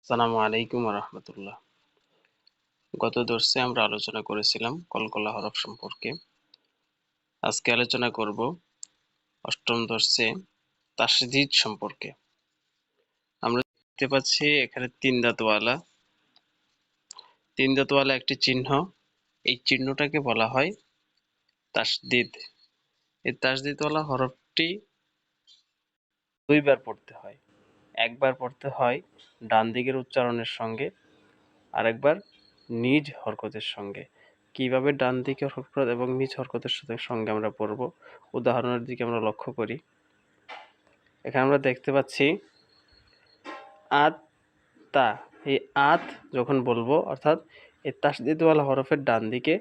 আসসালামু আলাইকুম রহমতুল্লাহ। গত দর্সে আমরা আলোচনা করেছিলাম কলকলা হরফ সম্পর্কে। আজকে আলোচনা করব অষ্টম দর্সে তাসদীদ সম্পর্কে। আমরা দেখতে পাচ্ছি এখানে তিন দাঁতওয়ালা একটি চিহ্ন। এই চিহ্নটাকে বলা হয় তাসদীদ। এই তাসদীদওয়ালা হরফটি দুইবার পড়তে হয়। একবার পড়তে হয় ডান দিকের উচ্চারণের সঙ্গে, আরেকবার নিজ হরকতের সঙ্গে। কিভাবে ডান দিকের হরকত এবং নিজ হরকতের সঙ্গে আমরা পড়ব, উদাহরণের দিকে আমরা লক্ষ্য করি। এখানে আমরা দেখতে পাচ্ছি আত তা। এই আত যখন বলবো, অর্থাৎ এই তাসদীদওয়ালা হরফের ডান দিকে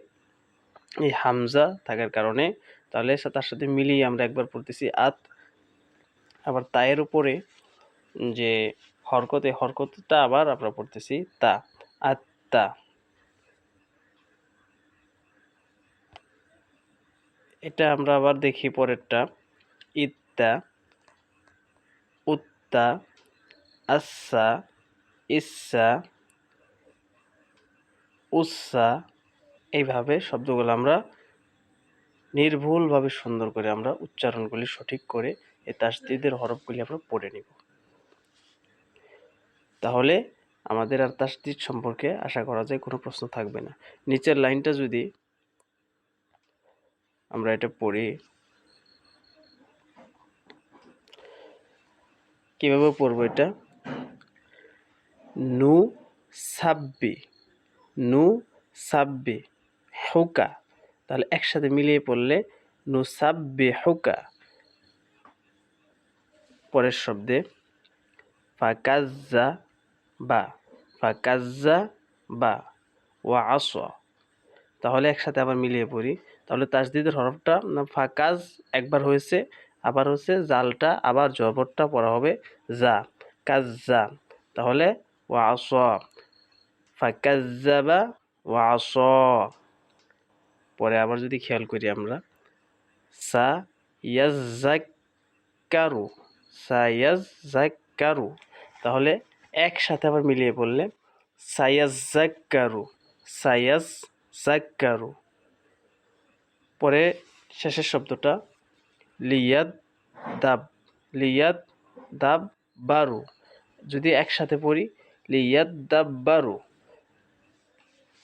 এই হামজা থাকার কারণে, তাহলে তার সাথে মিলিয়ে আমরা একবার পড়তেছি আত। আবার তায়ের উপরে যে হরকত, এই হরকতটা আবার আমরা পড়তেছি তা, আত্তা। এটা আমরা আবার দেখি পরেরটা, ইত্তা, উত্তা, আচ্ছা, ইচ্ছা, উচ্ছা। এইভাবে শব্দগুলো আমরা নির্ভুলভাবে সুন্দর করে আমরা উচ্চারণগুলি সঠিক করে এই তাসদীদের হরফগুলি আমরা পড়ে নিব। তাহলে আমাদের আর তাসদীদ সম্পর্কে আশা করা যায় কোনো প্রশ্ন থাকবে না। নিচের লাইনটা যদি আমরা এটা পড়ি, কিভাবে পড়বো এটা? নু সাব্বি, নু সাব্বি হুকা। তাহলে একসাথে মিলিয়ে পড়লে নু সাব্বি হুকা। পরের শব্দে ফাকাজ্জা বা, ফাকাজ্জা বা ওয়া আসা। তাহলে একসাথে আবার মিলিয়ে পড়ি। তাহলে তাসদীদের হরফটা ফাকাজ একবার হয়েছে, আবার হচ্ছে জালটা, আবার জবরটা পড়া হবে জা, কাজ্জা। তাহলে ওয়া আসা, ফাকাজ্জাবা ওয়া আসা। পরে আবার যদি খেয়াল করি আমরা, সা ইয়াজ্জাক্কারু, সা ইয়াজ্জাক্কারু। তাহলে একসাথে আবার মিলিয়ে পড়লে সায়াজ্জাক্কারু, সায়াজ্জাক্কারু। পরে শেষের শব্দটা লিয়াদ দাব, লিয়াদ দাব বারু। যদি একসাথে পড়ি লিয়াদ দাব বারু।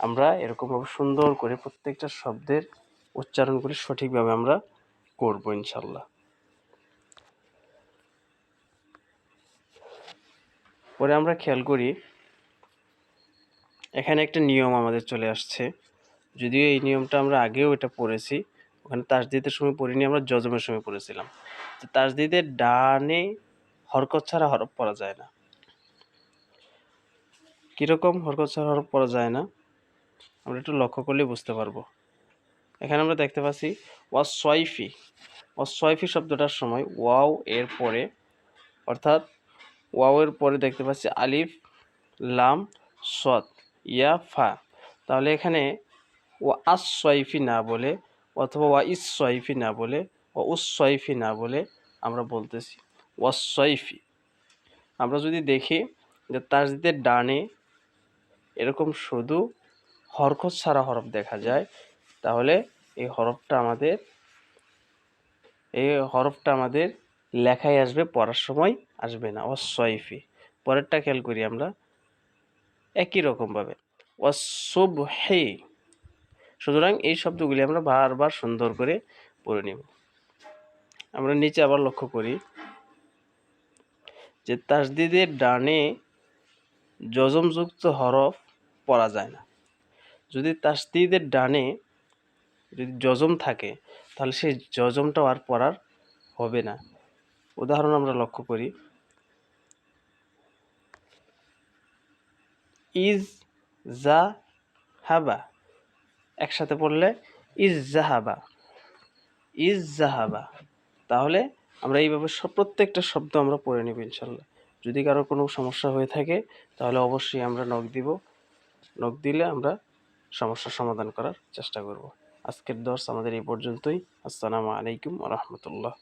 আমরা এরকমভাবে সুন্দর করে প্রত্যেকটা শব্দের উচ্চারণগুলি সঠিকভাবে আমরা করব ইনশাল্লাহ। পরে আমরা খেয়াল করি, এখানে একটা নিয়ম আমাদের চলে আসছে। যদিও এই নিয়মটা আমরা আগেও এটা পড়েছি, ওখানে তাসদীদের সময় পড়িনি, আমরা জজমের সময় পড়েছিলাম। তো তাসদীদের ডানে হরকত ছাড়া হরফ পড়া যায় না। কীরকম হরকত ছাড়া হরফ পড়া যায় না আমরা একটু লক্ষ্য করলে বুঝতে পারবো। এখানে আমরা দেখতে পাচ্ছি ওয়াসওয়াইফি। ওয়াসওয়াইফি শব্দটার সময় ওয়াও এর পরে, অর্থাৎ ওয়াও এর পরে দেখতে পাচ্ছি আলিফ, লাম, সদ, ইয়া, ফা। তাহলে এখানে ওয়া আসওয়াইফি না বলে, অথবা ওয়া ইসওয়াইফি না বলে, ওয়া উসওয়াইফি না বলে আমরা বলতেছি ওয়াসওয়াইফি। আমরা যদি দেখি যে তাসদীদের ডানে এরকম শুধু হরকত ছাড়া হরফ দেখা যায়, তাহলে এই হরফটা আমাদের লেখায় আসবে, পড়ার সময় আসবে না, ওয়াসওয়াইফি। পরেরটা খেয়াল করি আমরা একই রকমভাবে ওয়াসসুবহি। সুতরাং এই শব্দগুলি আমরা বারবার সুন্দর করে পড়ে নেব। আমরা নিচে আবার লক্ষ্য করি যে তাসদীদের ডানে জজমযুক্ত হরফ পড়া যায় না। যদি তাসদীদের ডানে যদি জজম থাকে, তাহলে সেই জজমটাও আর পড়ার হবে না। উদাহরণ আমরা লক্ষ্য করি, ইজ জা হাবা। একসাথে পড়লে ইজ জাহাবা, ইজ জাহাবা। তাহলে আমরা এইভাবে প্রত্যেকটা শব্দ আমরা পড়ে নেব ইনশাল্লাহ। যদি কারো কোনো সমস্যা হয়ে থাকে তাহলে অবশ্যই আমরা নক দিব। নক দিলে আমরা সমস্যার সমাধান করার চেষ্টা করব। আজকের দর্স আমাদের এই পর্যন্তই। আসসালামু আলাইকুম ওয়া রাহমাতুল্লাহ।